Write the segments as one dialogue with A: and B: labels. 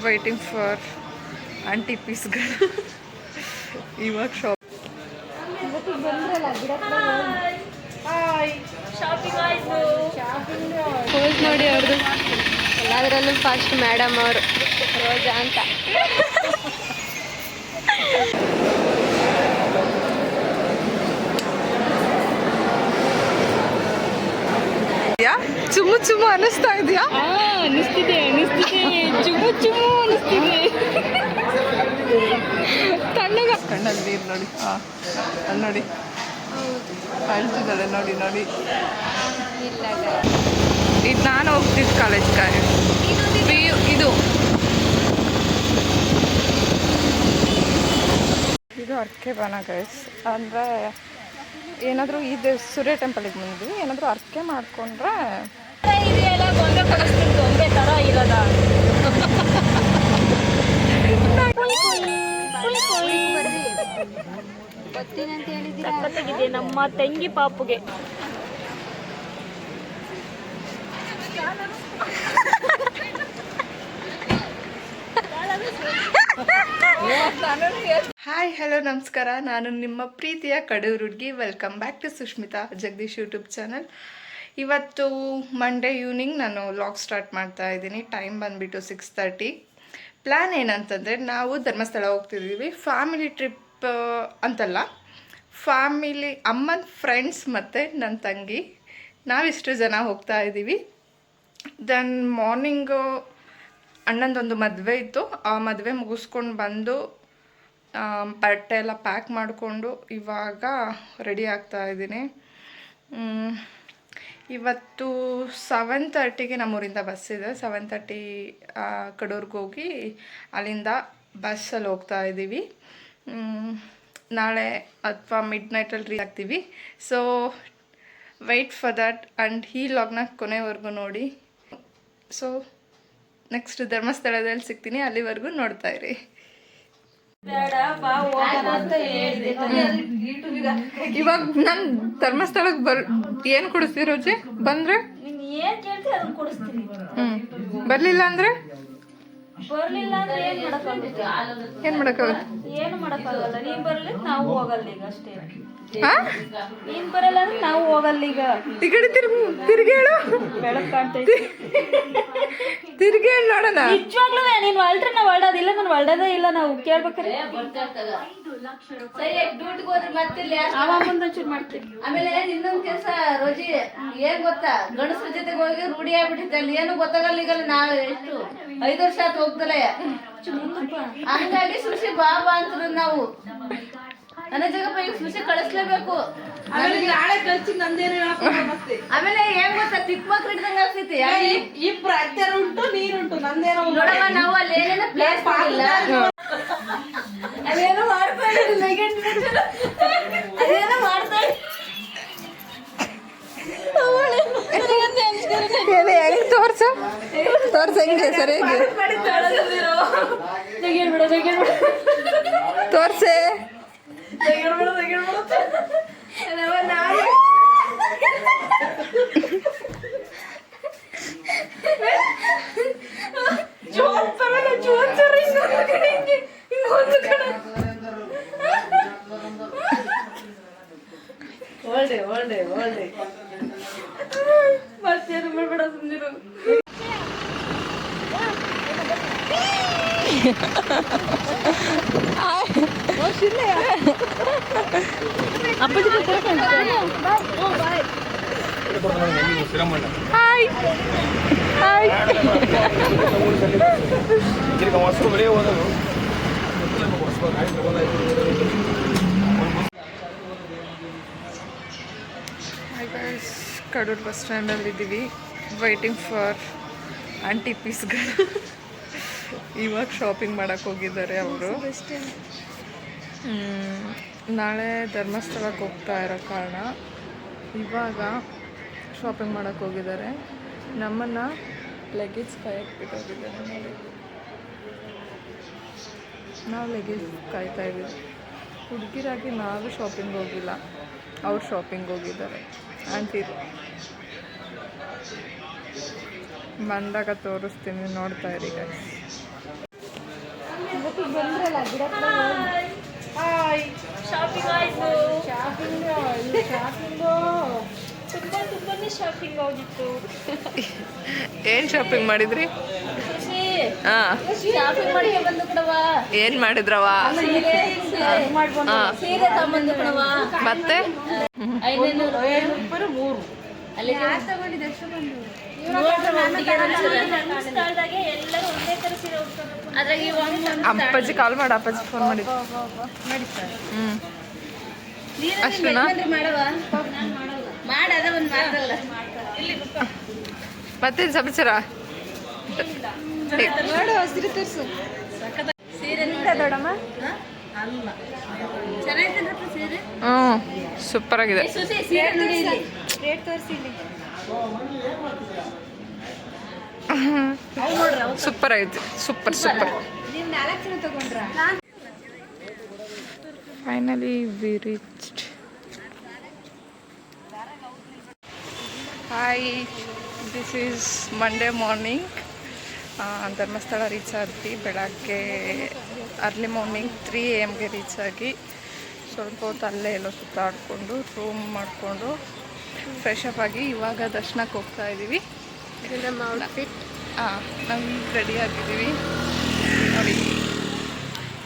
A: Waiting for aunty ಪೀಸ್ಗಳು. ಇವಾಗ shop
B: pose ನೋಡಿ ಅವ್ರದ್ದು. ಎಲ್ಲದರಲ್ಲೂ ಫಸ್ಟ್ ಮೇಡಮ್ ಅವರು ರೋಜಾ ಅಂತ.
A: ಚುಮ್ಮು ಚುಮ್ಮು ಅನ್ನಿಸ್ತಾ ಇದೆಯಾ?
B: ಅನ್ನಿಸ್ತಿದೆ ಚುಮ್ಮು ಚುಮ್ಮು ಅನ್ನಿಸ್ತಿದೆ.
A: ಕಣ್ಣಲ್ಲಿ ನೀರು ನೋಡಿ. ಅಲ್ಲಿ ನೋಡಿ ಕಾಣಿಸ್ತಿದ್ದಾಳೆ ನೋಡಿ ನೋಡಿ. ಇದು ನಾನು ಹೋಗ್ತಿದ್ದು ಕಾಲೇಜ್ ಇದು ಅರ್ಕೆ ಬನ ಗೈಸ್. ಅಂದರೆ ಏನಾದರೂ ಇದು ಸೂರ್ಯ ಟೆಂಪಲಿಗೆ ಬಂದ್ವಿ, ಏನಾದರೂ ಅರ್ಕೆ ಮಾಡಿಕೊಂಡ್ರೆ
B: ನಮ್ಮ ತಂಗಿ ಪಾಪುಗೆ.
A: ಹಾಯ್ ಹಲೋ ನಮಸ್ಕಾರ. ನಾನು ನಿಮ್ಮ ಪ್ರೀತಿಯ ಕಡೂರು ಹುಡುಗಿ. Welcome back to Sushmita Jagadish YouTube channel. ಇವತ್ತು ಮಂಡೇ ಈವ್ನಿಂಗ್ ನಾನು ವ್ಲಾಗ್ ಸ್ಟಾರ್ಟ್ ಮಾಡ್ತಾ ಇದ್ದೀನಿ. ಟೈಮ್ ಬಂದುಬಿಟ್ಟು 6:30. ಪ್ಲ್ಯಾನ್ ಏನಂತಂದರೆ, ನಾವು ಧರ್ಮಸ್ಥಳ ಹೋಗ್ತಿದ್ದೀವಿ. ಫ್ಯಾಮಿಲಿ ಟ್ರಿಪ್ ಅಂತಲ್ಲ, ಫ್ಯಾಮಿಲಿ ಅಮ್ಮನ ಫ್ರೆಂಡ್ಸ್ ಮತ್ತು ನನ್ನ ತಂಗಿ ನಾವಿಷ್ಟು ಜನ ಹೋಗ್ತಾ ಇದ್ದೀವಿ. ದೆನ್ ಮಾರ್ನಿಂಗು ಅಣ್ಣಂದೊಂದು ಮದುವೆ ಇತ್ತು. ಆ ಮದುವೆ ಮುಗಿಸ್ಕೊಂಡು ಬಂದು ಬಟ್ಟೆ ಎಲ್ಲ ಪ್ಯಾಕ್ ಮಾಡಿಕೊಂಡು ಇವಾಗ ರೆಡಿ ಆಗ್ತಾ ಇದ್ದೀನಿ. ಇವತ್ತು 7:30ಗೆ ನಮ್ಮೂರಿಂದ ಬಸ್ ಇದೆ. 7:30 ಕಡೂರ್ಗೆ ಹೋಗಿ ಅಲ್ಲಿಂದ ಬಸ್ಸಲ್ಲಿ ಹೋಗ್ತಾ ಇದ್ದೀವಿ. ನಾಳೆ ಅಥವಾ ಮಿಡ್ ನೈಟಲ್ಲಿ ರೀಚ್ ಆಗ್ತೀವಿ. So wait for that and ಈ ಲಾಗ್ನ ಕೊನೆವರೆಗೂ ನೋಡಿ. ಸೊ ನೆಕ್ಸ್ಟ್ ಧರ್ಮಸ್ಥಳದಲ್ಲಿ ಸಿಗ್ತೀನಿ, ಅಲ್ಲಿವರೆಗೂ ನೋಡ್ತಾ ಇರಿ. ಇವಾಗ ನಾನು ಧರ್ಮಸ್ಥಳಕ್ಕೆ ಏನು ಕೊಡಿಸ್ತೀವಿ ರೋಜಿ? ಬಂದ್ರೆ ಬರ್ಲಿಲ್ಲ ಅಂದ್ರೆ ಏನ್ ಮಾಡಕ್ಕಾಗುತ್ತೆ?
B: ಏನು ಮಾಡಕ್ಕಾಗಲ್ಲ. ನೀನ್ ಬರ್ಲಿ ನಾವು ಹೋಗಲ್ಲ ಈಗ ಅಷ್ಟೇ. ನೀನ್ ಬರಲ್ಲ ಅಂದ್ರೆ ನಾವು ಹೋಗಲ್ಲ ಈಗ.
A: ಈ ಕಡೆ ತಿರ್ಗಿ ಹೇಳು.
B: ಬೆಳಕ್ ಕಾಣ್ತೈತಿ,
A: ತಿರ್ಗಿ ಹೇಳಿ ನೋಡೋಣ.
B: ನಿಜವಾಗ್ಲೂ ನೀನ್ ಹೊಲ್ಟ್ರೆ ನಾವ್ ಹೊಲ್ಡೋದಿಲ್ಲ. ನಾನು ಹೊಲ್ಡೋದೇ ಇಲ್ಲ. ನಾವು ಕೇಳ್ಬೇಕಾರೆ ಮುಂದೊಂಚೂರು ಮಾಡ್ತೀವಿ.
C: ಆಮೇಲೆ ಇನ್ನೊಂದ್ ಕೆಲಸ ರೋಜಿ ಏನ್ ಗೊತ್ತಾ, ಗಂಡಸ್ರ ಜೊತೆಗೆ ಹೋಗಿ ರೂಢಿ ಆಗ್ಬಿಟ್ಟಿದ್ದೆ. ಅಲ್ಲಿ ಏನು ಗೊತ್ತಾಗಲ್ಲ. ಈಗಲ್ಲ ನಾವ್ ಎಷ್ಟು 5 ವರ್ಷ ಆತ ಹೋಗ್ತಲೆ. ಹಂಗಾಗಿ ಸುಶಿ ಬಾಬಾ ಅಂತಾರೆ ನಾವು. ನನ್ನ ಜಗಪ್ಪ ಈಗ ಸುಶಿ ಕಳಿಸ್ಲೇಬೇಕು. ಆಮೇಲೆ ಏನ್ ಗೊತ್ತಾ, ಚಿಕ್ಕ ಮಕ್ಳು ಹಿಡ್ದಂಗ ಆಗ್ತೈತಿ.
B: ಇಬ್ರು ಅತ್ತೆರು ಉಂಟು, ನೀರುಂಟು, ನಂದೇನೋ
C: ನೋಡಮ್ಮ. ನಾವು ಅಲ್ಲಿ ಏನೇನೋ ಪ್ಲೇಸ್ ಮಾಡಿಲ್ಲ, ಅದೇನೋ ಮಾಡ್ತಾ ಅದೇನೋ ಮಾಡ್ತಾ
A: ಹೆಂಗ್ ತೋರ್ಸ ಹೆಂಗೆ ಸರಿಯಾಗಿ ತೋರ್ಸೆ.
C: ಒಳ್ಳೆ ಮತ್ತೇನು ಮಾಡ್ಬೇಡ ಸುಂದಿರು.
A: ಕಡೂರು ಬಸ್ ಸ್ಟ್ಯಾಂಡಲ್ಲಿ ಇದ್ದೀವಿ. ವೈಟಿಂಗ್ ಫಾರ್ ಆಂಟಿ ಪೀಸ್ಗಳು. ಇವಾಗ ಶಾಪಿಂಗ್ ಮಾಡೋಕ್ಕೆ ಹೋಗಿದ್ದಾರೆ ಅವರು. ನಾಳೆ ಧರ್ಮಸ್ಥಳಕ್ಕೆ ಹೋಗ್ತಾ ಇರೋ ಕಾರಣ ಇವಾಗ ಶಾಪಿಂಗ್ ಮಾಡೋಕ್ಕೆ ಹೋಗಿದ್ದಾರೆ. ನಮ್ಮನ್ನು ಲಗೇಜ್ ಕಾಯಕ್ಕೆ ಬಿಟ್ಟೋಗಿದ್ದಾರೆ ನೋಡಿ. ನಾವು ಲಗೇಜ್ ಕಾಯ್ತಾ ಇದ್ದೀವಿ. ಹುಡುಗಿರಾಗಿ ನಾವು ಶಾಪಿಂಗ್ ಹೋಗಿಲ್ಲ, ಅವ್ರು ಶಾಪಿಂಗ್ ಹೋಗಿದ್ದಾರೆ. ಆಂಟಿರು ಬಂದಾಗ ತೋರಿಸ್ತೀನಿ, ನೋಡ್ತಾ ಇರಿ ಗೈಸ್. ಹಾಯ್.
B: ಶಾಪಿಂಗ್ ಆಯ್ತು. ತುಂಬಾನೇ ಶಾಪಿಂಗ್ ಆಗಿತ್ತು.
A: ಏನು ಶಾಪಿಂಗ್ ಮಾಡಿದ್ರಿ?
B: ಖುಷಿ
A: ಹಾಂ,
B: ಶಾಪಿಂಗ್ ಮಾಡಿಗೆ ಬಂದು ಕಣವ.
A: ಏನು ಮಾಡಿದ್ರವ?
B: ಸೀರೆ ಸೀರೆ ತಗೊಂಬಂದು ಕಣವ.
A: ಮತ್ತೆ
B: 500 3 ಅಲ್ಲಿ ಸ್ಥಳದಾಗೆ ಎಲ್ಲರೂ ಒಂದೇ ತರ ಸೀರೆ ಉಟ್ಕೊಂಡು ಅದ್ರಾಗ
A: ಅಪ್ಪಾಜಿ ಕಾಲ್ ಮಾಡು, ಅಪ್ಪಾಜಿ ಫೋನ್ ಮಾಡಿದ್ದು. ಅಷ್ಟೇನಾ?
C: ಮಾಡದ ಒಂದು ಮಾಡ್ದಲ್ಲ.
A: ಮತ್ತೇನು ಸಮಾಚಾರ?
C: ಸೀರೆ ದೊಡ್ಡಮ್ಮ ಅಲ್ಲ ಚೆನ್ನಾಗಿದೆ ಸೀರೆ.
A: ಹ್ಞೂ, ಸೂಪರ್ ಆಗಿದೆ.
C: ಸುಸಿ ಸೀರೆ ನೋಡಿ ಇಲ್ಲಿ.
B: ರೇಟ್ ತೋರಿಸಿ ಇಲ್ಲಿ.
A: ಸೂಪರ್ ಆಗಿದೆ, ಸೂಪರ್ ಸೂಪರ್.
B: ನೀವು 4 ಜನ ತಗೊಂಡ್ರಾ?
A: Finally we reached. Hi, this is Monday morning. Dharmasthala reach ಆದ್ವಿ ಬೆಳಗ್ಗೆ ಅರ್ಲಿ ಮಾರ್ನಿಂಗ್ 3 AM ರೀಚ್ ಆಗಿ ಸ್ವಲ್ಪ ಹೊತ್ತು ಅಲ್ಲೇ ಎಲ್ಲೋ ಸುತ್ತಾಡಿಕೊಂಡು ರೂಮ್ ಮಾಡಿಕೊಂಡು ಫ್ರೆಶ್ ಅಪ್ ಆಗಿ ಇವಾಗ ದರ್ಶನಕ್ಕೆ ಹೋಗ್ತಾ ಇದ್ದೀವಿ.
B: ನಮ್ಮ ಔಟ್ಫಿಟ್.
A: ನಾವು ಈಗ ರೆಡಿ ಆಗಿದ್ದೀವಿ ನೋಡಿ,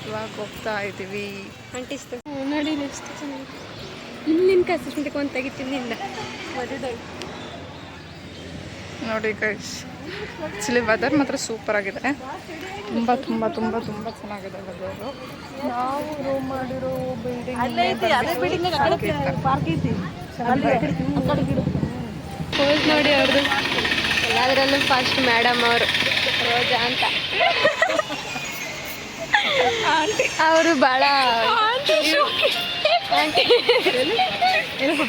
A: ಇವಾಗ ಹೋಗ್ತಾ ಇದ್ದೀವಿ.
B: ಅಂಟಿಸ್ತು ನೋಡಿ. ನೆಕ್ಸ್ಟ್ ಚೆನ್ನಾಗಿ ಇಲ್ಲಿನ ಕಸಿಸ್ಮಿಟಕ್ಕೆ ಒಂದು ತೆಗಿತೀನಿ ನಿಂದ ಮದುವೆ
A: ನೋಡಿ ಗೈಸ್, ಆ್ಯಕ್ಚುಲಿ ವೆದರ್ ಮಾತ್ರ ಸೂಪರ್ ಆಗಿದೆ. ತುಂಬ ತುಂಬ ತುಂಬ ತುಂಬ ಚೆನ್ನಾಗಿದೆ ವೆದರು. ನಾವು ರೂಮ್ ಮಾಡಿರೋ ಬಿಲ್ಡಿಂಗ್
B: ಪಾರ್ಕ್ ಐತಿ ಪೋಸ್ ನೋಡಿ ಅವ್ರದ್ದು. ಎಲ್ಲದರಲ್ಲೂ ಫಸ್ಟ್ ಮೇಡಮ್ ಅವರು ರೋಜಾ ಅಂತ ಅವರು ಭಾಳ ಇವ್ರು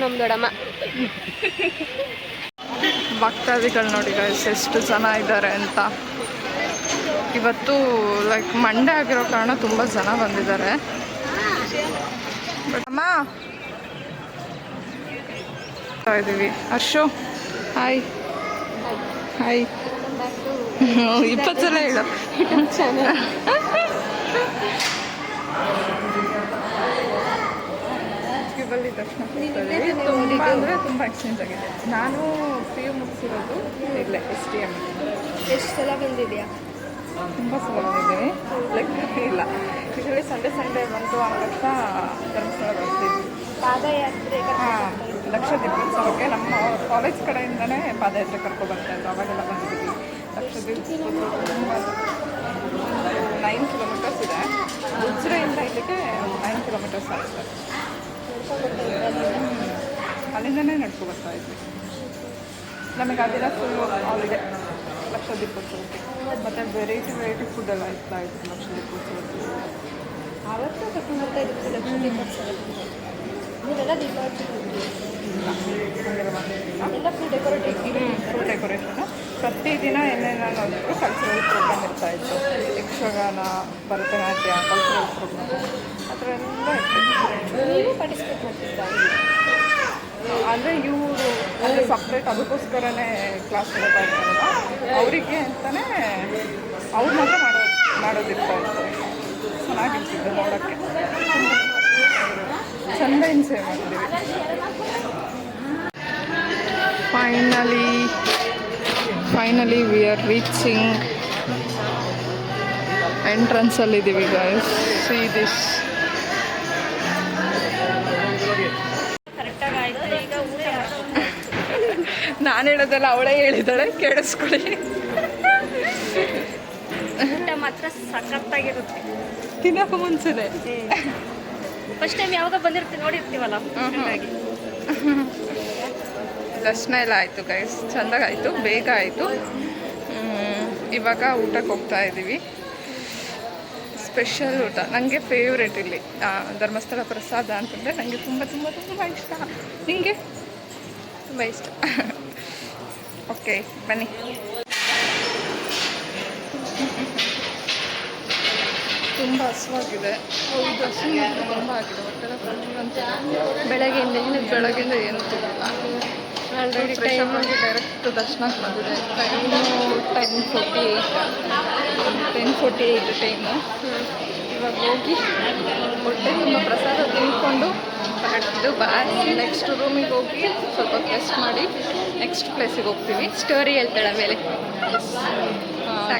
B: ನಮ್ಮ ದೊಡ್ಡಮ್ಮ.
A: ಭಕ್ತಾದಿಗಳು ನೋಡಿ ಗೈಸ್ ಎಷ್ಟು ಜನ ಇದ್ದಾರೆ ಅಂತ. ಇವತ್ತು ಲೈಕ್ ಮಂಡೇ ಆಗಿರೋ ಕಾರಣ ತುಂಬ ಜನ ಬಂದಿದ್ದಾರೆ. ಬಟ್ ಅಮ್ಮ ಇದ್ದೀವಿ. ಹರ್ಷು ಹಾಯ್. ಹಾಯ್ 20 ಸಲ ಹೇಳು. ಬಲ್ಲಿ ದರ್ಶನ ತುಂಬ ಅಂದರೆ ತುಂಬ ಎಕ್ಸ್ಚೇಂಜ್ ಆಗಿದೆ. ನಾನು PU ಮುಗಿಸಿರೋದು ಇಲ್ಲೇ STM.
B: ಎಷ್ಟು ಸಲ ಬಂದಿದೆಯಾ?
A: ತುಂಬ ಸಲ ಬಂದಿದ್ದೀನಿ, ಲೆಕ್ಕ ಇಲ್ಲ. ಯೂಶಲಿ ಸಂಡೇ ಬಂತು ಅಂದ ತಕ್ಷಣ ಧರ್ಮಸ್ಥಳ ಬರ್ತೀವಿ.
B: ಪಾದಯಾತ್ರೆ
A: ಹಾಂ, ಲಕ್ಷ ದೀಪೋತ್ಸವಕ್ಕೆ ನಮ್ಮ ಕಾಲೇಜ್ ಕಡೆಯಿಂದನೇ ಪಾದಯಾತ್ರೆ ಕರ್ಕೊಬರ್ತಾಯಿದ್ರು. ಅವಾಗೆಲ್ಲ ಬಂದಿದ್ದೀವಿ. ಲಕ್ಷ ದೀಪೋತ್ಸವ ತುಂಬ 9 ಕಿಲೋಮೀಟರ್ಸ್ ಇದೆ. ಉಜ್ರೆಯಿಂದ ಇಲ್ಲಿಗೆ 9 ಕಿಲೋಮೀಟರ್ಸ್ ಆಗುತ್ತೆ. ಅಲ್ಲಿಂದನೇ ನಡ್ಕೊ ಬರ್ತಾ ಇದ್ವಿ. ನಮಗೆ ಅದೆಲ್ಲ ಫುಲ್ ಹಾಲಿಡೆ ಲಕ್ಷ ದೀಪೋತ್ಸವಕ್ಕೆ. ಮತ್ತು ವೆರೈಟಿ ಫುಡ್ಡೆಲ್ಲ ಇರ್ತಾ ಇತ್ತು ಲಕ್ಷ ದೀಪೋತ್ಸವಕ್ಕೆ.
B: ಆವತ್ತು ಕರ್ಕೊಂಡು ಬರ್ತಾ ಇರುತ್ತೆ ಲಕ್ಷ ದೀಪೋತ್ಸವ. ನೀವೆಲ್ಲ ದೀಪಾವಳಿ ಎಲ್ಲ ಫುಲ್
A: ಡೆಕೋರೇಷನು ಪ್ರತಿದಿನ ಏನೇನಾದ್ರು ಕಲ್ಚರಲ್ ಪ್ರೋಗ್ರಾಮ್ ಇರ್ತಾಯಿತ್ತು. ಯಕ್ಷಗಾನ, ಭರತನಾಟ್ಯ, ಕಲ್ಚರಲ್ ಪ್ರೋಗ್ರಾಮ್ ಆ ಥರ ಎಲ್ಲ ಇತ್ತು.
B: ನೀವು ಪಾರ್ಟಿಸಿಪೇಟ್ ಮಾಡ್ತಿದ್ರಾ?
A: ಅಂದರೆ ಇವರು ಅಂದರೆ ಸಪ್ರೇಟ್ ಅದಕ್ಕೋಸ್ಕರನೇ ಕ್ಲಾಸ್ ಕೊಡ್ತಾ ಇರ್ತಾರಲ್ಲ, ಅವರಿಗೆ ಅಂತಲೇ ಅವ್ರು ಮಾತ್ರ ಮಾಡೋದಿರ್ತಾಯಿತ್ತು. ಚೆನ್ನಾಗಿರ್ತಿದ್ದು ನೋಡೋಕ್ಕೆ. ಚೆಂದ ಸೇವ್ ಮಾಡ್ತೀವಿ. ಫೈನಲಿ ವಿ ಆರ್ ರೀಚಿಂಗ್ ಎಂಟ್ರೆನ್ಸಲ್ಲಿದ್ದೀವಿ ಗೈಸ್. See this.
B: ಕರೆಕ್ಟಾಗಿ ಆಯಿತು. ಈಗ ಊಟ
A: ನಾನು ಹೇಳೋದಲ್ಲ ಅವಳೇ ಹೇಳಿದ್ದಾಳೆ, ಕೇಳಿಸ್ಕೊಳ್ಳಿ.
B: ಊಟ ಮಾತ್ರ ಸಖತ್ತಾಗಿರುತ್ತೆ.
A: ತಿನ್ನೋಕೆ ಮುಂಚೆನೆ
B: ಫಸ್ಟ್ ಟೈಮ್ ಯಾವಾಗ ಬಂದಿರ್ತೀವಿ ನೋಡಿರ್ತೀವಲ್ಲ ಹಾಗಾಗಿ.
A: ದರ್ಶನ ಎಲ್ಲ ಆಯಿತು ಗೈಸ್, ಚೆಂದಾಗಾಯಿತು, ಬೇಗ ಆಯಿತು. ಇವಾಗ ಊಟಕ್ಕೆ ಹೋಗ್ತಾ ಇದ್ದೀವಿ. ಸ್ಪೆಷಲ್ ಊಟ ನನಗೆ ಫೇವ್ರೇಟ್ ಇಲ್ಲಿ ಧರ್ಮಸ್ಥಳ ಪ್ರಸಾದ ಅಂತಂದರೆ ನನಗೆ ತುಂಬ ತುಂಬ ತುಂಬ ಇಷ್ಟ. ನಿಮಗೆ? ತುಂಬ ಇಷ್ಟ. ಓಕೆ ಬನ್ನಿ. ತುಂಬ ಹಸುವಾಗಿದೆ. ದರ್ಶನ ತುಂಬ ಆಗಿದೆ. ಹೊಟ್ಟೆಲ್ಲ ಫುಲ್ ಅಂತ ಬೆಳಗ್ಗೆಯಿಂದ ಏನು ತಿನ್ನಲ್ಲ. ಆಲ್ರೆಡಿ ಫ್ರೆಶ್ ಅಪ್ ಆಗಿ ಡೈರೆಕ್ಟ್ ದರ್ಶನಕ್ಕೆ ಬಂದಿದೆ. Time 10:48 6:48 time. ಇವಾಗ ಹೋಗಿ ಹೊಟ್ಟೆ ತುಂಬ ಪ್ರಸಾದ ತಿಂದ್ಕೊಂಡು ಹೊರಟು ನೆಕ್ಸ್ಟ್ ರೂಮಿಗೆ ಹೋಗಿ ಸ್ವಲ್ಪ ರೆಸ್ಟ್ ಮಾಡಿ ನೆಕ್ಸ್ಟ್ ಪ್ಲೇಸಿಗೆ ಹೋಗ್ತೀವಿ.
B: ಸ್ಟೋರಿ ಹೇಳ್ತಾಳೆ ಆಮೇಲೆ.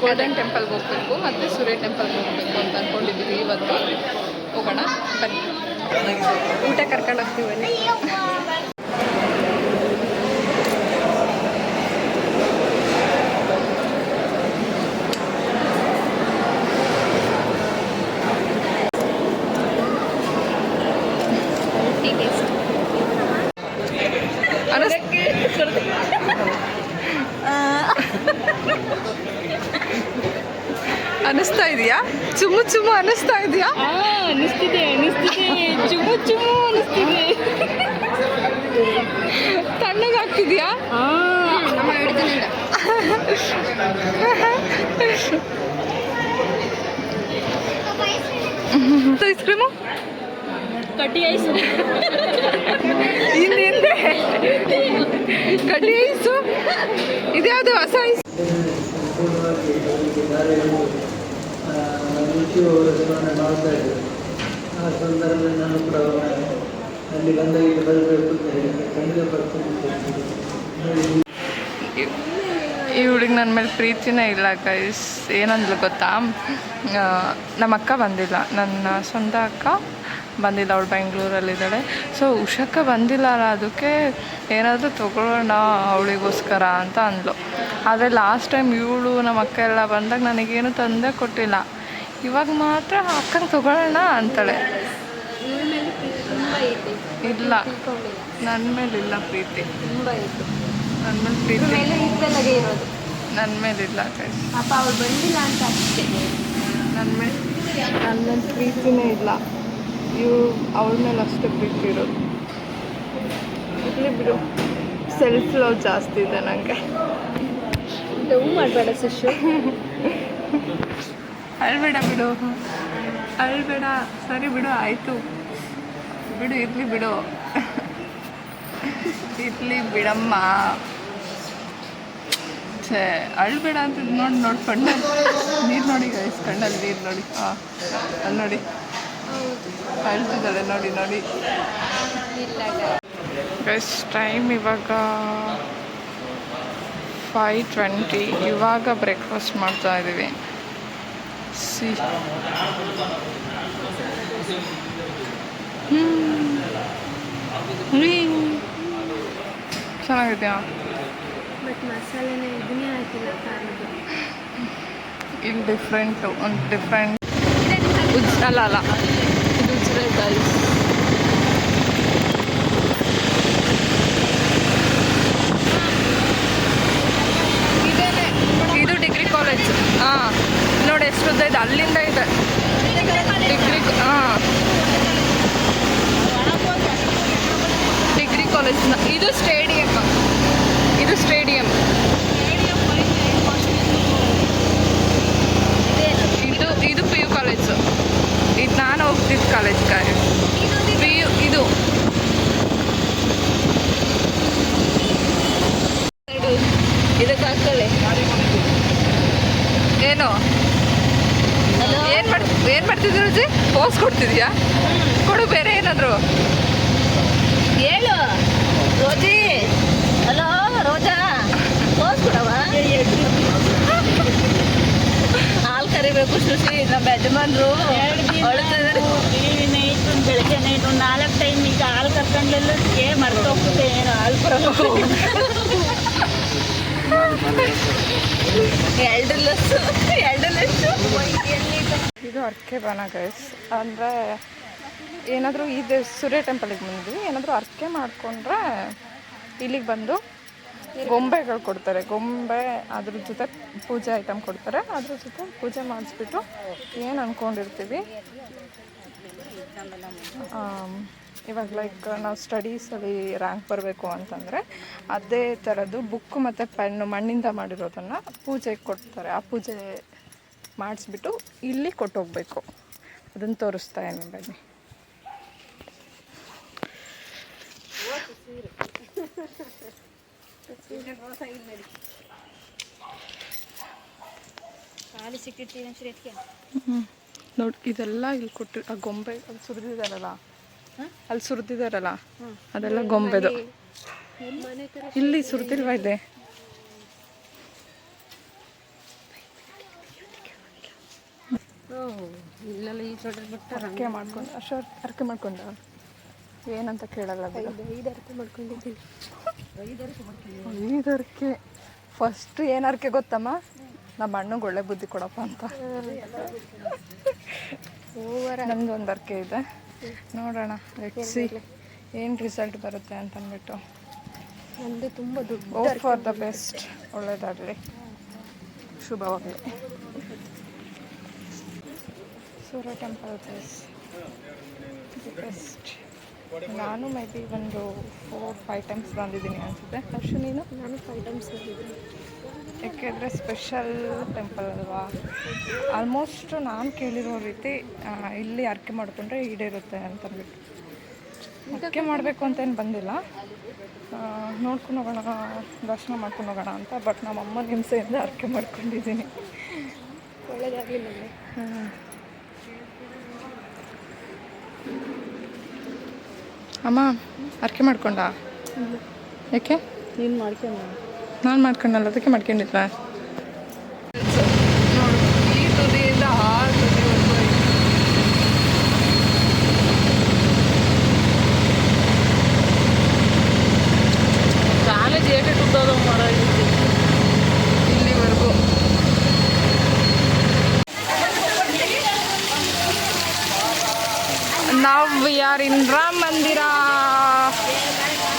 A: ಗೋಲ್ಡನ್ ಟೆಂಪಲ್ಗೆ ಹೋಗ್ಬೇಕು ಮತ್ತು ಸೂರ್ಯ ಟೆಂಪಲ್ಗೆ ಹೋಗ್ಬೇಕು ಅಂತ ಅಂದ್ಕೊಂಡಿದ್ದೀವಿ. ಇವತ್ತು ಹೋಗೋಣ ಬನ್ನಿ,
B: ಊಟ ಕರ್ಕೊಂಡು ಹೋಗ್ತೀವಿ ಬನ್ನಿ.
A: ಅನಿಸ್ತಾ ಇದೆಯಾ? ಚುಮ್ಮು ಚುಮ್ಮು ಅನಿಸ್ತಾ ಇದೆಯಾ?
B: ಅನಿಸ್ತಿದೆ ಚುಮ್ಮು ಚುಮ್ಮು ಅನಿಸ್ತಿದೆ.
A: ತಣ್ಣಗಾಗ್ತಿದ್ಯಾ? ಐಸ್ ಕ್ರೀಮು
B: ಕಡ್ಡಿ ಐಸು
A: ಹಿಂದೆ ಕಡ್ಡಿ ಐಸು ಇದ್ಯಾವುದು ಹೊಸ ಐಸ್?
D: ರುಚಿಯನ್ನು ಮಾಡ್ತಾ ಇದ್ದರು. ಆ ಸಂದರ್ಭದಲ್ಲಿ ನಾನು ಕೂಡ ಅಲ್ಲಿ ಬಂದಾಗ ಇಲ್ಲಿ ಬರಬೇಕು ಅಂತ ಹೇಳಿ ಖಂಡಿತ ಬರ್ತೀನಿ.
A: ಈ ಹುಡುಗಿ ನನ್ನ ಮೇಲೆ ಪ್ರೀತಿನೇ ಇಲ್ಲ ಗೈಸ್. ಏನಂದ್ಲು ಗೊತ್ತಾ, ನಮ್ಮ ಅಕ್ಕ ಬಂದಿಲ್ಲ, ನನ್ನ ಸ್ವಂತ ಅಕ್ಕ ಬಂದಿಲ್ಲ, ಅವಳು ಬೆಂಗಳೂರಲ್ಲಿದ್ದಾಳೆ. ಸೊ ಉಷಕ್ಕ ಬಂದಿಲ್ಲ ಅಲ್ಲ, ಅದಕ್ಕೆ ಏನಾದರೂ ತೊಗೊಳ್ಳೋಣ ಅವಳಿಗೋಸ್ಕರ ಅಂತ ಅಂದ್ಲು. ಆದರೆ ಲಾಸ್ಟ್ ಟೈಮ್ ಇವಳು ನಮ್ಮ ಅಕ್ಕ ಎಲ್ಲ ಬಂದಾಗ ನನಗೇನು ತಂದೆ ಕೊಟ್ಟಿಲ್ಲ. ಇವಾಗ ಮಾತ್ರ ಅಕ್ಕಂಗೆ ತೊಗೊಳ್ಳೋಣ ಅಂತಾಳೆ. ಇಲ್ಲ, ನನ್ನ ಮೇಲಿಲ್ಲ ಪ್ರೀತಿ, ನನ್ನ ಮೇಲೆ ಪ್ರೀತಿ
B: ಇರೋದು
A: ನನ್ನ ಮೇಲಿಲ್ಲ ಗೈಸ್.
B: ಪಾಪ ಅವಳು ಬಂದಿಲ್ಲ ಅಂತ ಅಷ್ಟೇ.
A: ನನ್ನ ಮೇಲೆ ಪ್ರೀತಿನೇ ಇಲ್ಲ. ಅವಳ ಮೇಲೆ ಅಷ್ಟೇ ಪ್ರೀತಿ ಇರೋದು. ಇರಲಿ ಬಿಡು, ಸೆಲ್ಫ್ ಲವ್ ಜಾಸ್ತಿ ಇದೆ ನನಗೆ.
B: ಲವ್ ಮಾಡಬೇಡ ಸುಶು.
A: ಅಳ್ಬೇಡ ಬಿಡು, ಅಳ್ಬೇಡ. ಸರಿ ಬಿಡು, ಆಯಿತು ಬಿಡು, ಇರಲಿ ಬಿಡು, ಇರಲಿ ಬಿಡಮ್ಮ. ಛೇ, ಅಳ್ಬೇಡ ಅಂತ ನೋಡಿ ಕಣ್ಣಲ್ಲಿ ನೀರು ನೋಡಿ ಗೈಸ್, ಕಣ್ಣಲ್ಲಿ ನೀರು ನೋಡಿ. ಹಾಂ, ಅಲ್ಲಿ ನೋಡಿ ಅಳ್ತಿದ್ದಾಳೆ ನೋಡಿ ಗೈಸ್. ಟೈಮ್ ಇವಾಗ 5:20. ಇವಾಗ ಬ್ರೇಕ್ಫಾಸ್ಟ್ ಮಾಡ್ತಾ ಇದ್ದೀವಿ. ಚೆನ್ನಾಗಿದೆಯಾ?
B: ಬಟ್ ಮಸಾಲೆನೇ ಇದನ್ನೇ ಹಾಕಿಲ್ಲ ಖಾರದ್ದು.
A: ಇಲ್ಲಿ ಡಿಫ್ರೆಂಟು, ಒಂದು ಡಿಫ್ರೆಂಟ್ ಅಲ್ಲ ಇದು ಉಜ್ರೆ ಗೈಸ್. ಇದು ಡಿಗ್ರಿ ಕಾಲೇಜ್. ಹಾಂ ನೋಡಿ ಎಷ್ಟು ಉದ್ದ ಇದೆ, ಅಲ್ಲಿಂದ ಇದೆ ಡಿಗ್ರಿ. ಹಾಂ, ಡಿಗ್ರಿ ಕಾಲೇಜ್. ಇದು ಸ್ಟೇಡಿಯಂ, ಇದು ಸ್ಟೇಡಿಯಂ. ಇದು ಪಿ ಯು ಕಾಲೇಜು. ಇದು ನಾನು ಹೋಗ್ತಿದ್ದ ಕಾಲೇಜ್ ಪಿ ಯು. ಇದು ಇದಕ್ಕಾಗ್ತದೆ. ಏನು ಏನು ಮಾಡ್ತಿದ್ವಿ ರುಚಿ? ಪೋಸ್ ಕೊಡ್ತಿದ್ಯಾ? ಕೊಡು ಬೇರೆ ಏನಾದರೂ
C: ಹೇಳು ರೋಜಿ. ಹಲೋ ರೋಜಾ, ಪೋಸ್ ಕೊಡವ. ಹಾಲು ಕರಿಬೇಕು ಶುಚಿ, ನಮ್ಮ ಯಜಮಾನ್ರು
B: ಬೆಳಗ್ಗೆ ನೈಟು 4 ಟೈಮ್ ಈಗ ಹಾಲು ಕರ್ಕೊಂಡ್ಲೆಲ್ಲ ಮರ್ತೋಗ್ತದೆ. ಏನು ಹಾಲು ಬರಬೇಕು.
C: 2 ಲಸ್ಸು.
A: ಇದು ಅರ್ಕೆ ಬಾನ ಗೈಸ್. ಅಂದರೆ ಏನಾದರೂ ಇದು ಸೂರ್ಯ ಟೆಂಪಲಿಗೆ ಬಂದ್ವಿ, ಏನಾದರೂ ಅರ್ಕೆ ಮಾಡಿಕೊಂಡ್ರೆ ಇಲ್ಲಿಗೆ ಬಂದು ಗೊಂಬೆಗಳು ಕೊಡ್ತಾರೆ. ಗೊಂಬೆ ಅದ್ರ ಜೊತೆ ಪೂಜೆ ಐಟಮ್ ಕೊಡ್ತಾರೆ. ಅದ್ರ ಜೊತೆ ಪೂಜೆ ಮಾಡಿಸ್ಬಿಟ್ಟು ಏನು ಅಂದ್ಕೊಂಡಿರ್ತೀವಿ. ಇವಾಗ ಲೈಕ್ ನಾವು ಸ್ಟಡೀಸಲ್ಲಿ ರ್ಯಾಂಕ್ ಬರಬೇಕು ಅಂತಂದರೆ ಅದೇ ಥರದ್ದು ಬುಕ್ಕು ಮತ್ತು ಪೆನ್ನು ಮಣ್ಣಿಂದ ಮಾಡಿರೋದನ್ನು ಪೂಜೆಗೆ ಕೊಡ್ತಾರೆ. ಆ ಪೂಜೆ ಮಾಡಿಸ್ಬಿಟ್ಟು ಇಲ್ಲಿ ಕೊಟ್ಟೋಗ್ಬೇಕು. ಅದನ್ನು ತೋರಿಸ್ತಾ ಇದ್ದೀನಿ ಬನ್ನಿ.
B: ಖಾಲಿ ಸಿಕ್ಕಿರ್ತೀವಿ ಶ್ರೇತ್ಗೆ.
A: ನೋಡಿ ಇದೆಲ್ಲ ಇಲ್ಲಿ ಕೊಟ್ಟು ಆ ಗೊಂಬೆ ಅಲ್ಲಿ ಸುರಿದಿದಾರಲ್ಲ, ಅಲ್ಲಿ ಸುರಿದಿದಾರಲ್ಲ ಅದೆಲ್ಲ ಗೊಂಬೆದು. ಇಲ್ಲಿ ಸುರಿದಿಲ್ವಾ ಇದೆ?
B: ಇಲ್ಲೆಲ್ಲ ಈ ಚೋಟ ಬಿಟ್ಟು
A: ಅರ್ಕೆ ಮಾಡ್ಕೊಂಡು ಅರ್ಕೆ ಮಾಡ್ಕೊಂಡ ಏನಂತ ಕೇಳಲ್ಲ.
B: 5 ಅರ್ಕೆ ಮಾಡ್ಕೊಂಡಿದ್ದೀನಿ.
A: 5 ಅರ್ಕೆ. ಫಸ್ಟ್ ಏನು ಅರ್ಕೆ ಗೊತ್ತಮ್ಮ? ನಮ್ಮ ಅಣ್ಣಗೆ ಒಳ್ಳೆ ಬುದ್ಧಿ ಕೊಡಪ್ಪ ಅಂತ. ನಮ್ದು ಒಂದು ಅರ್ಕೆ ಇದೆ, ನೋಡೋಣ ಸಿ ಏನು ರಿಸಲ್ಟ್ ಬರುತ್ತೆ ಅಂತ ಅಂದ್ಬಿಟ್ಟು.
B: ನಮ್ಮದು ತುಂಬ ದುಡ್ಡು.
A: ಹೋಪ್ ಫಾರ್ ದ ಬೆಸ್ಟ್, ಒಳ್ಳೇದಾಗಲಿ, ಶುಭವಾಗಲಿ. ಸೂರ್ಯ ಟೆಂಪಲ್ ಪ್ಲೇಸ್ ದಿ ಬೆಸ್ಟ್. ನಾನು ಮೇ ಬಿ ಒಂದು 4-5 ಟೈಮ್ಸ್ ಬಂದಿದ್ದೀನಿ ಅನಿಸುತ್ತೆ. ಅಷ್ಟು ನೀನು?
B: ನಾನು 5 ಟೈಮ್ಸ್ ಬಂದಿದ್ದೀನಿ.
A: ಯಾಕೆಂದರೆ ಸ್ಪೆಷಲ್ ಟೆಂಪಲ್ ಅಲ್ವಾ. ಆಲ್ಮೋಸ್ಟ್ ನಾನು ಕೇಳಿರೋ ರೀತಿ ಇಲ್ಲಿ ಅರ್ಕೆ ಮಾಡಿಕೊಂಡ್ರೆ ಈಡೇರುತ್ತೆ ಅಂತಂದ್ಬಿಟ್ಟು. ಅರ್ಕೆ ಮಾಡಬೇಕು ಅಂತೇನು ಬಂದಿಲ್ಲ, ನೋಡ್ಕೊಂಡು ಹೋಗೋಣ, ದರ್ಶನ ಮಾಡ್ಕೊಂಡು ಹೋಗೋಣ ಅಂತ. ಬಟ್ ನಮ್ಮ ಅಮ್ಮನ ಹಿಂಸೆಯಿಂದ ಅರ್ಕೆ ಮಾಡ್ಕೊಂಡಿದ್ದೀನಿ.
B: ಒಳ್ಳೇದಾಗಲಿ ನನಗೆ.
A: ಅಮ್ಮ ಅರ್ಕೆ ಮಾಡ್ಕೊಂಡ? ಯಾಕೆ?
B: ನೀನು ಮಾಡ್ಕೊಂಡು
A: ನಾನು ಮಾಡ್ಕೊಂಡಲ್ಲ, ಅದಕ್ಕೆ ಮಾಡ್ಕೊಂಡಿದ್ದೆ. ನೋಡು, ಈ ತುದಿಯಿಂದ ಆ ತುದಿವರೆಗೂ
C: ಕಾಲೇಜ್ ಏಟು ಮರ
A: ಇಲ್ಲಿವರೆಗೂ. ನಾವು ವಿ ಆರ್ ಇನ್ ರಾಮ್ ಮಂದಿರ,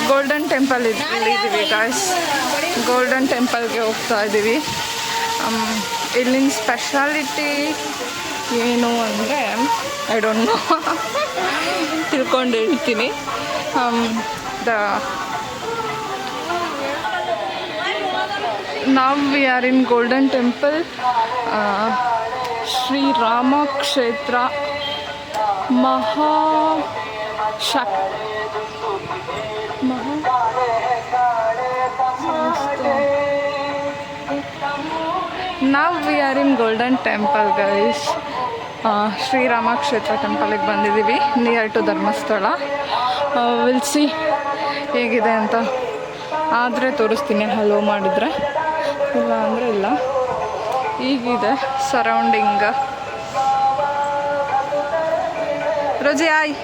A: ಗೋಲ್ಡನ್ ಟೆಂಪಲ್ ಇದ್ದೀವಿ ಗಾಯ್ಸ್. ಗೋಲ್ಡನ್ ಟೆಂಪಲ್ಗೆ ಹೋಗ್ತಾ ಇದ್ದೀವಿ. ಇಲ್ಲಿನ ಸ್ಪೆಷಾಲಿಟಿ ಏನು ಅಂದರೆ ಐ ಡೋಂಟ್ ನೋ, ತಿಳ್ಕೊಂಡು ಹೇಳ್ತೀನಿ. ನಾವು we are in golden temple, Shrirama Kshetra, ನಾವು we are in golden temple guys. Shrirama Kshetra ಟೆಂಪಲಿಗೆ ಬಂದಿದ್ದೀವಿ, near to Dharmasthala. Will see ಹೇಗಿದೆ ಅಂತ. ಆದರೆ ತೋರಿಸ್ತೀನಿ, ಹಲೋ ಮಾಡಿದ್ರೆ, ಇಲ್ಲ ಅಂದರೆ ಇಲ್ಲ. ಈಗಿದೆ ಸರೌಂಡಿಂಗ್. ರೋಜಿ hi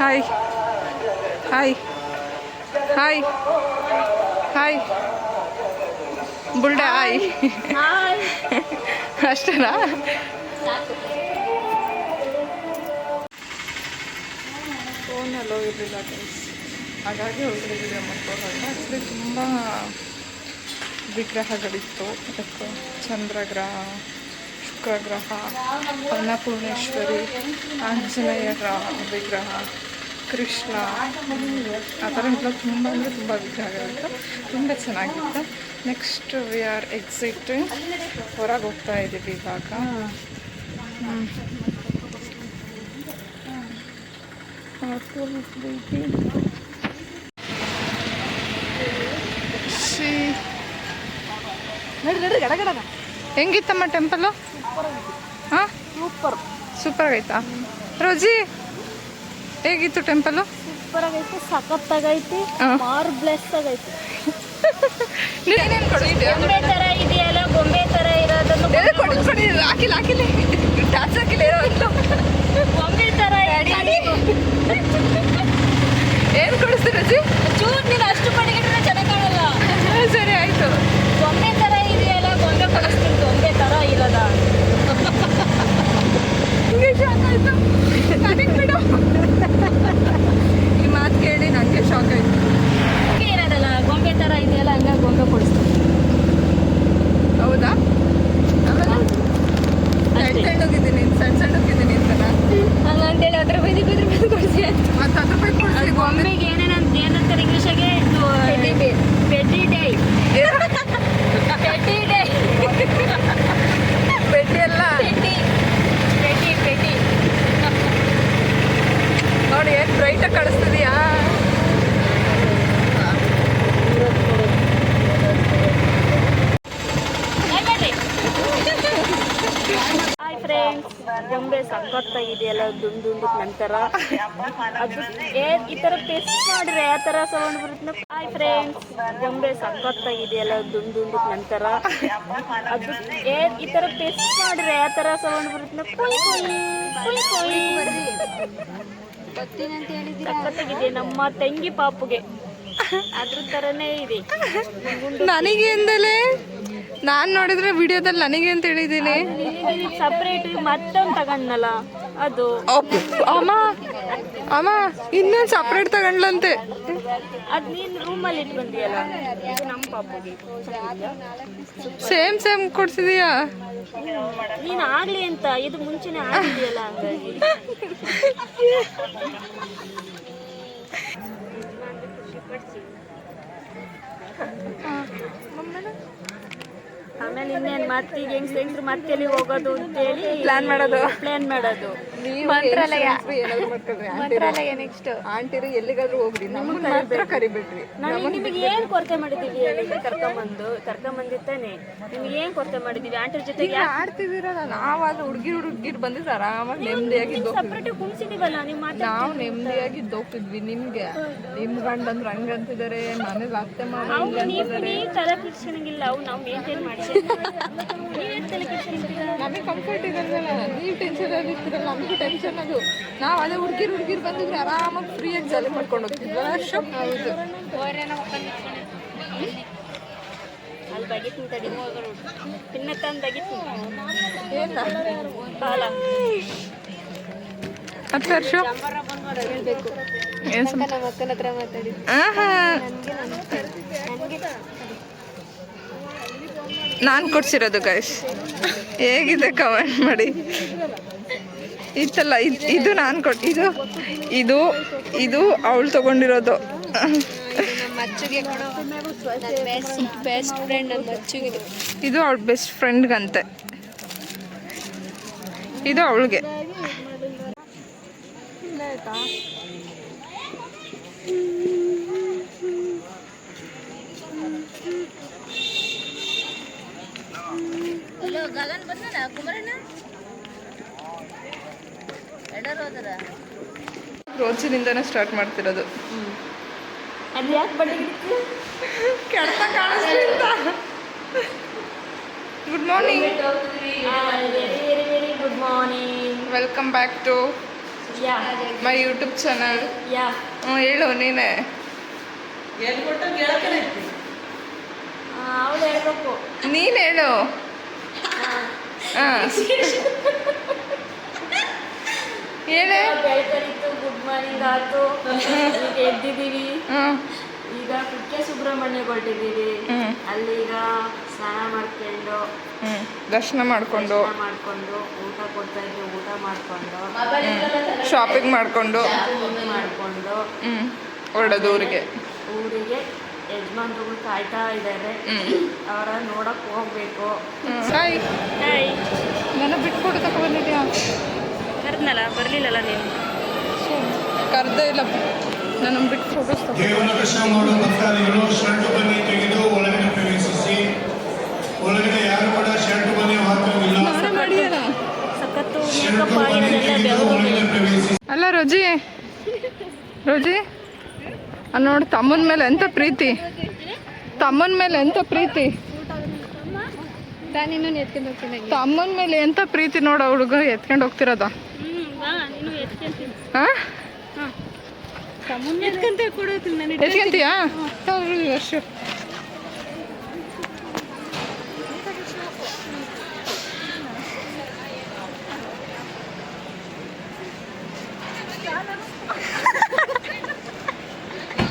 A: hi hi hi hi ಬುಲ್ಡೆ ಹಾಯ್. ಅಷ್ಟೇನಾ? ಫೋನಲ್ಲೋ ಇರಲಿಲ್ಲ ಗೈಸ್, ಹಾಗಾಗಿ ಒಳಗಡೆ ವಿಡಿಯೋ ಮಾಡ್ಕೊಳ್ಳೋಣ. ಆ್ಯಕ್ಚುಲಿ ತುಂಬ ವಿಗ್ರಹಗಳಿತ್ತು. ಅದಕ್ಕೆ ಚಂದ್ರಗ್ರಹ, ಶುಕ್ರಗ್ರಹ, ಅನ್ನಪೂರ್ಣೇಶ್ವರಿ, ಆಂಜನೇಯರ ವಿಗ್ರಹ, ಕೃಷ್ಣ, ಆ ಥರ ಎಲ್ಲ ತುಂಬ ಅಂದರೆ ತುಂಬ ವಿಗ್ರಹಗಳಿತ್ತು. ತುಂಬ ಚೆನ್ನಾಗಿತ್ತು. ನೆಕ್ಸ್ಟ್ ವಿ ಆರ್ ಎಕ್ಸಿಟಿಂಗ್, ಹೊರಗೆ ಹೋಗ್ತಾ ಇದ್ದೀವಿ ಇವಾಗ. ಹೆಂಗಿತ್ತಮ್ಮ ಟೆಂಪಲ್ಲು? ಹಾಂ, ಸೂಪರ್ ಆಗೈತಾ? ರೋಜಿ ಹೇಗಿತ್ತು ಟೆಂಪಲ್ಲು?
B: ಸೂಪರ್ ಆಗೈತಿ, ಸಖತ್ತಾಗೈತಿ, ಮಾರ್ಬ್ಲೆಸ್ ಆಗೈತಿ.
A: ನೀನೇನು ಕೊಡಿಸ್ತೀಯ?
B: ಗೊಂಬೆ ಥರ ಇದೆಯಲ್ಲ, ಗೊಂಬೆ ಥರ ಇರೋದನ್ನು
A: ಕೊಡಿ. ಹಾಕಿಲ್ಲ ಡ್ಯಾನ್ಸ್ ಹಾಕಿಲ್ಲ,
B: ಗೊಂಬೆ ಥರ
A: ಏನು ಕೊಡಿಸ್ತೀರ ರೋಜಿ?
B: ಚೂರು ನೀನು ಅಷ್ಟು ಪಡಿಗಿಟ್ರೆ ಚೆನ್ನಾಗಿ ಕಾಣಲ್ಲ.
A: ಸರಿ ಆಯಿತು.
B: ಗೊಂಬೆ ಥರ ಇದೆಯಲ್ಲ, ಗೊಂಬೆ ಕೊಡಿಸ್ತೀನಿ, ಗೊಂಬೆ ಥರ ಇರೋದ.
A: ಶಾಕ್ ಆಯಿತು ನನಗೆ, ಬಿಡು. ಈ ಮಾತು ಕೇಳಿ ನನಗೆ ಶಾಕ್ ಆಯಿತು.
B: ಇರೋದಲ್ಲ ಗೊಂಬೆ ಥರ ಇದೆಯಲ್ಲ, ಹಂಗಾಗಿ ಗೊಂಬೆ ಕೊಡಿಸ್ತೀನಿ.
A: ಹೌದಾ? ಸಣ್ಣಗಿದ್ದೀನಿ, ಸಣ್ಣಗಿದ್ದೀನಿ ಅಂತನಾ?
B: ಹಂಗಂತೇಳಿ 10 ರೂಪಾಯಿ ಕೊಡಿಸಿ.
A: ಮತ್ತು 10 ರೂಪಾಯಿ ಕೊಡಿಸಿ
B: ಗೊಂಬೆಗೆ ಏನಂತಾರೆ ಇಂಗ್ಲೀಷಾಗೆ? ಪೆಟ್ಟಿ ಡೈ. ಪೆಟ್ಟಿ ಡೈ.
A: ಬೆಟ್ಟಿ ಅಲ್ಲ,
B: ಪೆಟ್ಟಿ.
A: ನೋಡಿ ಏನು ಬ್ರೈಟಾಗಿ ಕಾಣಿಸ್ತಿದೆಯಾ?
B: ಆಯ್ತು ಹಾಯ್ ಫ್ರೆಂಡ್ಸ್, ಗೊಂಬೆ ಸಖತ್ತಾಗಿದೆಯಲ್ಲ ದುಂಡು ನಂತರ ಅದು ಈ ಥರ ಟೆಸ್ಟ್ ಮಾಡಿದ್ರೆ ಯಾವ ಥರ ಸೌಂಡ್ ಬರುತ್ತೆ. ಹಾಯ್ ಫ್ರೆಂಡ್ಸ್, ಗೊಂಬೆ ಸಖತ್ತಾಗಿದೆಯಲ್ಲ ದುಂಡು ನಂತರ ಅದು ಈ ಥರ ಟೆಸ್ಟ್ ಮಾಡಿದ್ರೆ ಯಾವ ಥರ ಸೌಂಡ್ ಬರುತ್ತೆ. ಕುಯ್ ಕುಯ್ ಕುಯ್ ಕುಯ್ ಸಖತ್ತಾಗಿದೆ. ನಮ್ಮ ತಂಗಿ ಪಾಪುಗೆ ಅದ್ರ ಥರನೇ ಇದೆ.
A: ನನಗೆ ಎಂದಲೇ ನಾನು ನೋಡಿದ್ರೆ ವಿಡಿಯೋದಲ್ಲಿ ನನಗೆ ಅಂತ ಹೇಳಿದ್ದೀನಿ.
B: ಸಪ್ರೇಟ್ ಮತ್ತೊಂದು ತಗೊಂಡಲ್ಲ ಅದು.
A: ಅಮ್ಮ ಅಮ್ಮ ಇನ್ನೊಂದು ಸಪ್ರೇಟ್ ತಗೊಂಡ್ಲಂತೆ.
B: ಅದು ನೀನು ರೂಮಲ್ಲಿ ಇಟ್ಟು ಬಂದಿಯಲ್ಲ, ಇದು ನಮ್ಮ ಪಾಪುಗೆ.
A: ಸೇಮ್ ಸೇಮ್ ಕೊಡ್ಸಿದೀಯಾ?
B: ನೀನು ಆಗ್ಲಿ ಅಂತ ಇದು ಮುಂಚೆನೆ ಆಗಿದೆಯಲ್ಲ, ಹಂಗಾಗಿ ಆಮೇಲೆ ಇನ್ನೇನು ಮತ್ತೀಗ ಹೆಂಗ್ಸ್ರು ಮತ್ತೆ ಹೋಗೋದು ಅಂತೇಳಿ
A: ಪ್ಲಾನ್ ಮಾಡೋದು.
B: ಮಂತ್ರಾಲಯ
A: ನೆಕ್ಸ್ಟ್ ಆಂಟಿರು ಎಲ್ಲಿಗಾದ್ರೂ ಹೋಗ್ರಿ, ನಮ್ಮನ್ನ ಮಾತ್ರ ಕರಿಬೇಡ್ರಿ.
B: ನಾವು ನಿಮಗೆ ಏನು ಕೊರತೆ ಮಾಡಿದ್ದೀವಿ ಹೇಳಿ? ಕರ್ಕೊಂಬಂದಿರ್ತಾನೆ. ನಿಮ್ಗೆ ಏನು ಕೊರತೆ ಮಾಡಿದ್ದೀವಿ? ಆಂಟಿರ ಜೊತೆಗೆ
A: ಆಡ್ತಿದ್ದೀರಲ್ಲ, ನಾವಾದ್ರೂ ಹುಡುಗಿರು ಬಂದಿದ್ದು ಆರಾಮಾಗಿ ನೆಮ್ಮದಿಯಾಗಿ
B: ಸಪ್ರೇಟ್ ಕುಣಿಸಿದೀವಲ್ಲ ನೀವು
A: ನಾವು ನೆಮ್ಮದಿಯಾಗಿ ಹೋಗ್ತಿದ್ವಿ. ನಿಮ್ಗೆ ನಿಮ್ ಗಂಡಂದ್ರೆ ಹಂಗಂತಿದ್ದಾರೆ, ಮನೇಲಿ ಅತ್ತೆ ಮಾವ
B: ನೀವು ತಲೆ ಕಿಡ್ಸ್ಕೊಂಡಂಗಿಲ್ಲ. ಅವು ನಾವು ಮೇಂಟೈನ್ ಮಾಡಿ ನೀವೇನು ತಲೆ ಕಿಡ್ಸ್ಕೊಂತೀರ?
A: ನಮಗೆ ಕಂಫರ್ಟ್ ಇದೆಲ್ಲ, ನೀವು ಟೆನ್ಷನ್ ಅಲ್ಲಿ ಇರ್ತೀರಲ್ಲ, ನಮಗೂ ಟೆನ್ಷನ್ ಅದು. ನಾವು ಅದೇ ಹುಡುಗಿರು ಬಂದಿದ್ರೆ ಆರಾಮಾಗಿ ಫ್ರೀಯಾಗಿ ಜಾಲಿ ಮಾಡ್ಕೊಂಡು ಹೋಗ್ತಿದ್ವಲ್ಲ. ಹೌದು,
B: ಅಲ್ಲಿ ಬಗಿತೀನಿ ತಡಿ, ಪಿನ್ನ ತಂದು ಬಗಿತೀನಿ.
A: ಏನ
B: ಬಾಲ
A: 10 ವರ್ಷ ಏನು
B: ನಮ್ಮ ಅಕ್ಕನ ಹತ್ರ ಮಾತಾಡಿ.
A: ನಾನು ಕೊಡ್ಸಿರೋದು ಗೈಸ್, ಹೇಗಿದೆ ಕಮೆಂಟ್ ಮಾಡಿ. ಇತ್ತಲ್ಲ ಇದು ನಾನು ಇದು ಇದು ಇದು ಅವಳು ತಗೊಂಡಿರೋದು.
B: ಬೆಸ್ಟ್ ಫ್ರೆಂಡ್ ನನ್ನ ಮಚ್ಚುಗೆ.
A: ಇದು ಅವಳ ಬೆಸ್ಟ್ ಫ್ರೆಂಡ್ಗಂತೆ, ಇದು ಅವಳಿಗೆ.
C: ಗಗನ್ ಬಂದ ಕುಮಾರಣ್ಣ ಎಡರ್ ಹೋದ್ರ
A: ರೋಜಿನಿಂದನೇ ಸ್ಟಾರ್ಟ್ ಮಾಡ್ತಿರೋದು.
B: ಅದು ಯಾಕೆ ಬಡ್ಡಿ
A: ಕೆಡ್ತ ಕಾಣಿಸ್ತಿಂತ. Good morning,
B: very good morning.
A: Welcome back to
B: ya
A: my YouTube channel.
B: Ya
A: ಹೇಳು ನೀನೆ.
B: ಅವಳು ಹೇಳ್ಬೇಕು.
A: ನೀನು ಹೇಳು. ಹಾಂ ಹೇಳೆ.
B: ಬೆಳಕರಿತ್ತು, ಗುಡ್ ಮಾರ್ನಿಂಗ್ ಆಯ್ತು, ಈಗ ಎದ್ದಿದ್ದೀವಿ. ಈಗ ಕುಕ್ಕೆ ಸುಬ್ರಹ್ಮಣ್ಯ ಹೊರಟಿದ್ದೀವಿ. ಅಲ್ಲಿ ಈಗ ಸ್ನಾನ ಮಾಡ್ಕೊಂಡು
A: ದರ್ಶನ ಮಾಡಿಕೊಂಡು
B: ಊಟ ಕೊಡ್ತಾ ಇದ್ವಿ, ಊಟ ಮಾಡ್ಕೊಂಡು
A: ಶಾಪಿಂಗ್ ಮಾಡಿಕೊಂಡು ಹೊರಡೋದು ಊರಿಗೆ.
B: ಯಜಮಾನ್ರುಗಳು ಕಾಯ್ತಾ ಇದ್ದಾರೆ, ಅವರ ನೋಡಕ್ ಹೋಗ್ಬೇಕು.
A: ಹಾಯ್, ನನ್ನ ಬಿಟ್ಕೊಡು ತಗೊಂಡಿದ್ಯಾ?
B: ಕರೆದ್ನಲ್ಲ, ಬರಲಿಲ್ಲಲ್ಲ ನೀನು.
A: ಕರ್ದೇ ಇಲ್ಲ, ನನ್ನ ಬಿಟ್ಟು ಫೋಟೋಸ್
E: ದೇವರ ದರ್ಶನ ಮಾಡೋ ಭಕ್ತಾದಿಗಳು ಶರ್ಟ್ ಬನ್ನಿ ತೆಗೆದು ಒಳಗಡೆ ಪ್ರವೇಶಿಸಿ. ಒಳಗಡೆ ಯಾರು ಕೂಡ ಶರ್ಟ್ ಬನ್ನಿ ಹಾಕೋದಿಲ್ಲ.
A: ಮಾಡಿಯಲ್ಲ
B: ಸಖತ್ತು
E: ಶರ್ಟ್
B: ಮೇಕಪ್
E: ಬನ್ನಿ
B: ಆಗಿರೋದೆಲ್ಲ
E: ತೆಗೆದು
B: ಬೆವರು.
E: ಒಳಗಡೆ ಪ್ರವೇಶಿಸಿ.
A: ಅಲ್ಲ ರೋಜಿ, ನೋಡಿ ತಮ್ಮನ ಮೇಲೆ ಎಂತ ಪ್ರೀತಿ, ತಮ್ಮನ ಮೇಲೆ ಎಂತ ಪ್ರೀತಿ, ತಮ್ಮನ ಮೇಲೆ ಎಂತ ಪ್ರೀತಿ ನೋಡು. ಹುಡುಗ ಎತ್ಕೊಂಡು ಹೋಗ್ತಿರೋದ. ಎತ್ಕೊಂತೀಯಾ? ವರ್ಷ